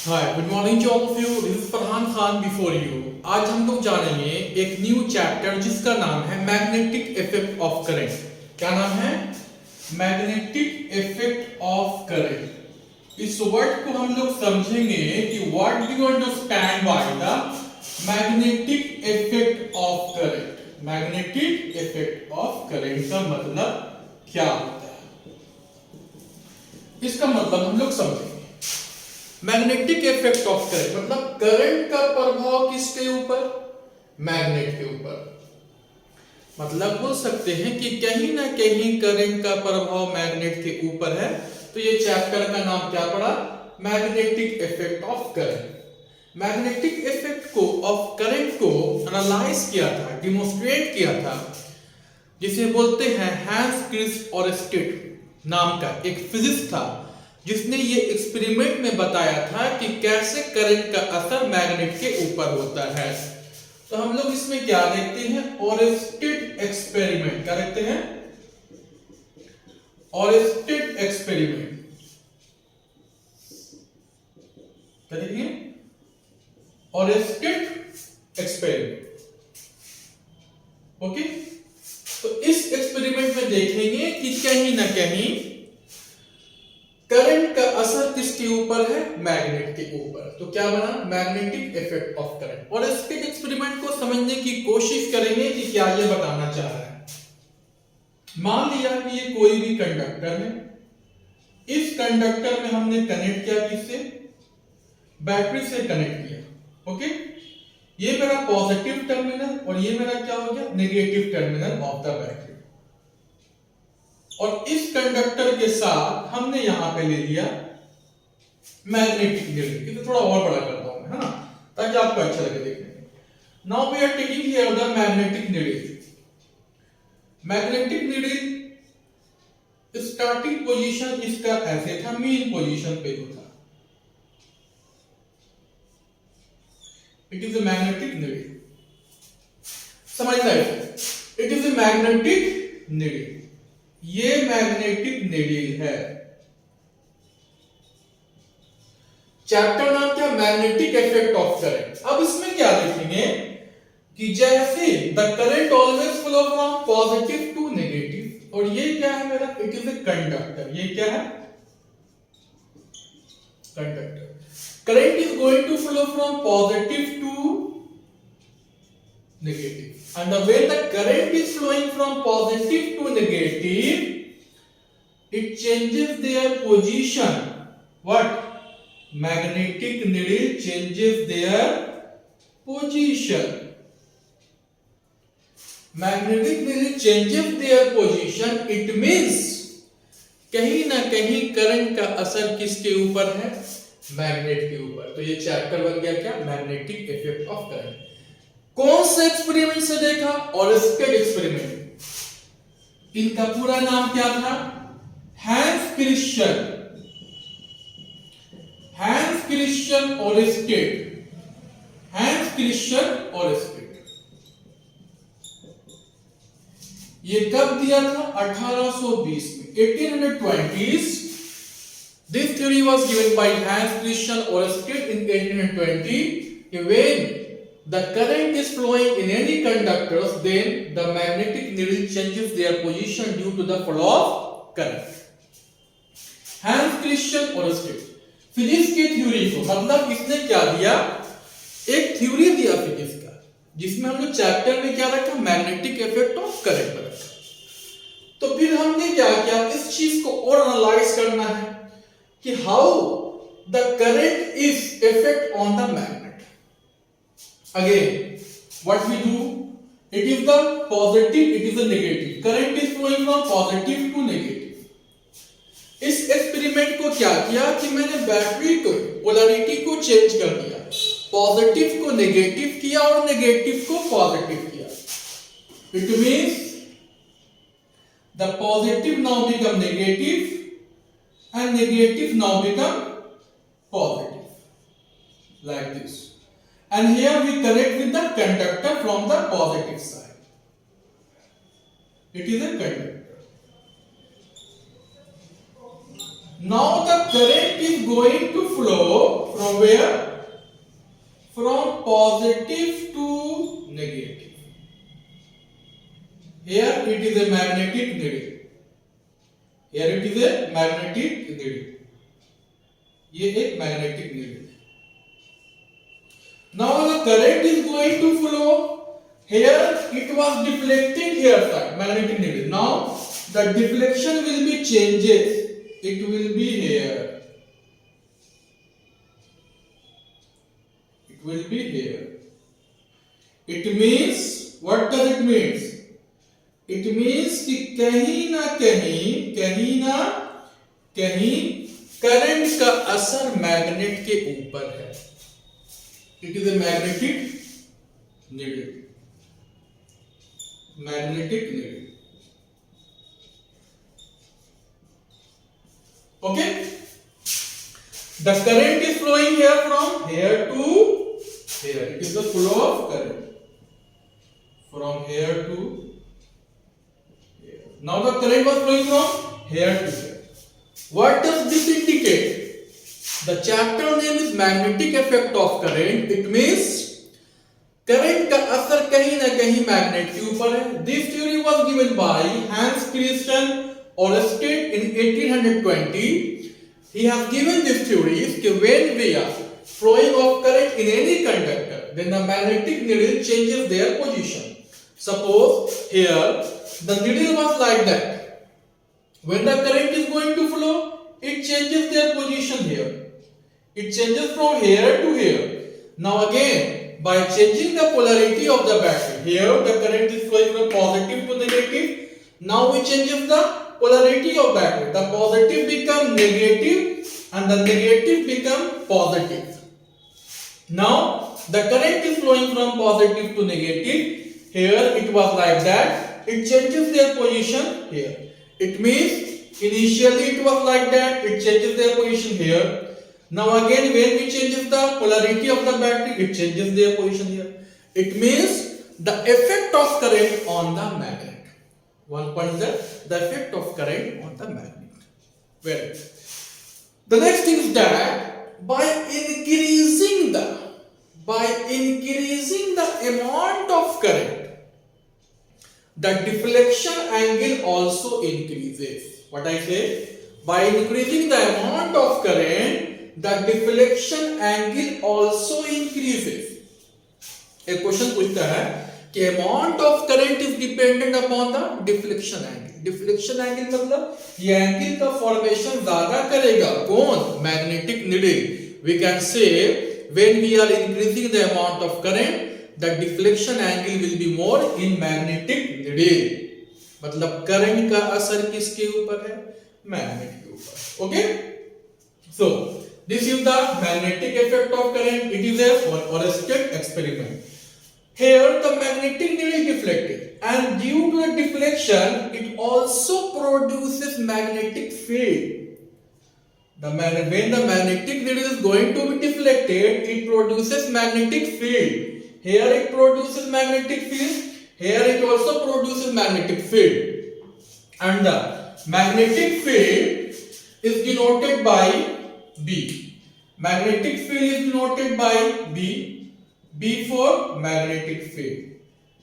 Hi good morning to all of you. This is Farhan Khan before you. आज हम लोग जानेंगे एक न्यू चैप्टर जिसका नाम है मैग्नेटिक इफेक्ट ऑफ करंट। क्या नाम है? Magnetic effect of current. इस वर्ड को हम लोग समझेंगे कि what do you understand by the magnetic effect of current. Magnetic effect of current का मतलब क्या होता है, इसका मतलब हम लोग समझेंगे। मैग्नेटिक इफेक्ट ऑफ करंट मतलब करंट का प्रभाव किसके ऊपर? मैग्नेट के ऊपर। मतलब बोल सकते हैं कि कहीं ना कहीं करंट का प्रभाव मैग्नेट के ऊपर है। तो ये चैप्टर का नाम क्या पड़ा? Magnetic effect of current. Magnetic effect को ऑफ करंट को एनालाइज किया था, डिमोन्स्ट्रेट किया था, जिसे बोलते हैं हैंस क्रिस्प ओरेस्टेड नाम का एक फिजिस्ट था, जिसने ये एक्सपेरिमेंट में बताया था कि कैसे करंट का असर मैग्नेट के ऊपर होता है। तो हम लोग इसमें क्या देखते हैं? Oersted experiment. क्या देखते हैं? Oersted experiment. क्या देखिए? Oersted experiment. ओके, तो इस एक्सपेरिमेंट में देखेंगे कि कहीं ना कहीं करंट का असर किसके ऊपर है? मैग्नेट के ऊपर। तो क्या बना? Magnetic effect of current. और इसके एक्सपेरिमेंट को समझने की कोशिश करेंगे कि क्या ये बताना चाह रहा है। मान लिया कि ये कोई भी कंडक्टर है, इस कंडक्टर में हमने कनेक्ट किया, किससे? बैटरी से कनेक्ट किया। ओके, ये मेरा पॉजिटिव टर्मिनल और ये मेरा क्या हो गया? Negative terminal of the battery. और इस कंडक्टर के साथ हमने यहां पे ले लिया मैग्नेटिक नीडल। इसे थोड़ा और बड़ा करता हूं मैं, है ना, ताकि आपको अच्छा लगे देखने में। Now we are taking here the magnetic needle. Magnetic needle starting position इसका ऐसे था, मेन पोजीशन पे जो था। It is a magnetic needle. समझना है, it is a magnetic needle. ये मैग्नेटिक नीडल है। चैप्टर नाम क्या? Magnetic effect of current. अब इसमें क्या देखेंगे कि जैसे the current always flow from positive to negative. और ये क्या है मेरा? It is a conductor. ये क्या है? Conductor. Current is going to flow from positive to negative, and when the current is flowing from positive to negative, it changes their position. What? Magnetic needle changes their position. Magnetic needle changes their position. It means कहीं ना कहीं current का असर किसके ऊपर है? Magnet के ऊपर। तो ये चैप्टर बन गया क्या? Magnetic effect of current. कौन से एक्सपेरिमेंट से देखा? Oersted experiment. इनका पूरा नाम क्या था? Hans Christian Oersted. Hans Christian Oersted. ये कब दिया था? 1820 में, 1820s। This theory was given by Hans Christian Oersted in 1820 when the current is flowing in any conductors, then the magnetic needle changes their position due to the flow of current. Hans Christian Oersted physics की theory को, मतलब इसने क्या दिया? एक theory दिया physics का, जिसमें हम लोग चैप्टर में क्या रखा? मैग्नेटिक इफेक्ट ऑफ करंट रखा। तो फिर हमने क्या किया? इस चीज को और एनालाइज करना है कि how the current is effect on the magnet. Again, what we do? It is the positive, it is the negative. Current is flowing from positive to negative. इस एक्सपेरिमेंट को क्या किया कि मैंने बैटरी को पोलैरिटी को चेंज कर दिया। पॉजिटिव को नेगेटिव किया और नेगेटिव को पॉजिटिव किया। It means the positive now become negative and negative now become positive, like this. And here we connect with the conductor from the positive side. It is a conductor. Now the current is going to flow from where? From positive to negative. Here it is a magnetic needle. Here it is a magnetic needle. ये एक magnetic needle. Now the current is going to flow. Here it was deflecting here side, magnetic needle. Now the deflection will be changes. It will be here. It will be here. It means, what does it mean? It means कि कहीं ना कहीं current का असर magnet के ऊपर है. It is a magnetic needle. Magnetic needle. Okay? The current is flowing here from here to here. It is the flow of current from here to here. Now the current was flowing from here to here. What does this indicate? The chapter name is magnetic effect of current. It means current का असर कहीं ना कहीं magnet के ऊपर है. This theory was given by Hans Christian Ørsted in 1820. He has given this theory that when we are flowing of current in any conductor, then the magnetic needle changes their position. Suppose here the needle was like that. When the current is going to flow, it changes their position here. It changes from here to here. Now again, by changing the polarity of the battery, here the current is flowing from positive to negative. Now we changes the polarity of battery. The positive become negative and the negative become positive. Now the current is flowing from positive to negative. Here it was like that. It changes their position here. It means initially it was like that. It changes their position here. Now again when we changes the polarity of the battery, it changes their position here. It means the effect of current on the magnet. One point is that the effect of current on the magnet. Well, the next thing is that by increasing the amount of current, the deflection angle also increases. What I say? By increasing the amount of current, the deflection angle also increases. एक question पूछता है कि amount of current is dependent upon the deflection angle. Deflection angle मतलब ये angle का formation ज्यादा करेगा कौन? Magnetic needle. We can say when we are increasing the amount of current, the deflection angle will be more in magnetic needle. मतलब current का असर किसके ऊपर है? मैग्नेट के ऊपर. Okay? So this is the magnetic effect of current. It is a Ørsted experiment. Here the magnetic needle is deflected, and due to the deflection, it also produces magnetic field. When the magnetic needle is going to be deflected, it produces magnetic field. Here it produces magnetic field. Here it also produces magnetic field. And the magnetic field is denoted by B. Magnetic field is denoted by B. B for magnetic field.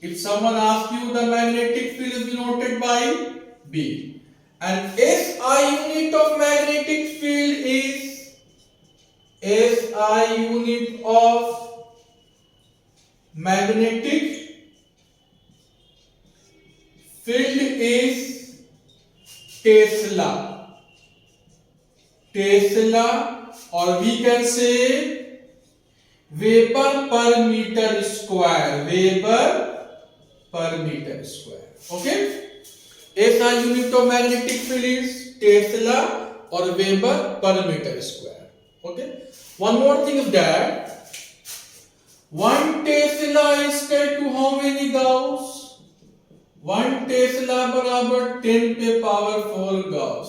If someone asks you, the magnetic field is denoted by B. And SI unit of magnetic field is SI unit of magnetic field is Tesla. Tesla, or we can say Weber per meter square. Weber per meter square. Okay? SI unit of magnetic field is Tesla or Weber per meter square. Okay? One more thing is that 1 Tesla is equal to how many Gauss? 1 Tesla बराबर 10 पे power 4 Gauss.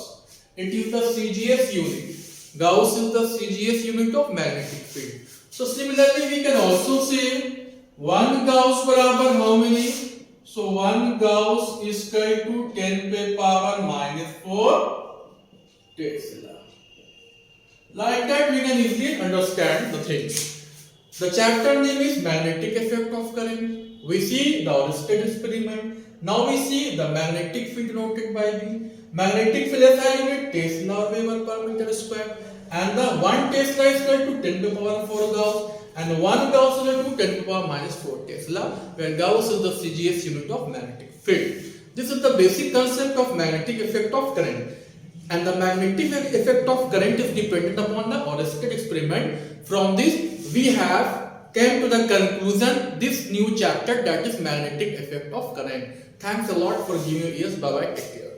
It is the CGS unit. Gauss is the CGS unit of magnetic field. So similarly we can also say 1 Gauss बराबर how many? So 1 Gauss is equal to 10 पे power minus 4 Tesla. Like that, we can easily understand the things. The chapter name is magnetic effect of current. We see the Oersted experiment. Now we see the magnetic field denoted by B. Magnetic field SI unit Tesla Weber per meter square, and the 1 Tesla is equal to 10 to the power 4 Gauss, and 1 Gauss is equal to 10 to the power minus 4 Tesla, where Gauss is the CGS unit of magnetic field. This is the basic concept of magnetic effect of current. And the magnetic effect of current is dependent upon the Oersted experiment. From this, we have came to the conclusion this new chapter, that is magnetic effect of current. Thanks a lot for giving your ears. Bye bye. Take care.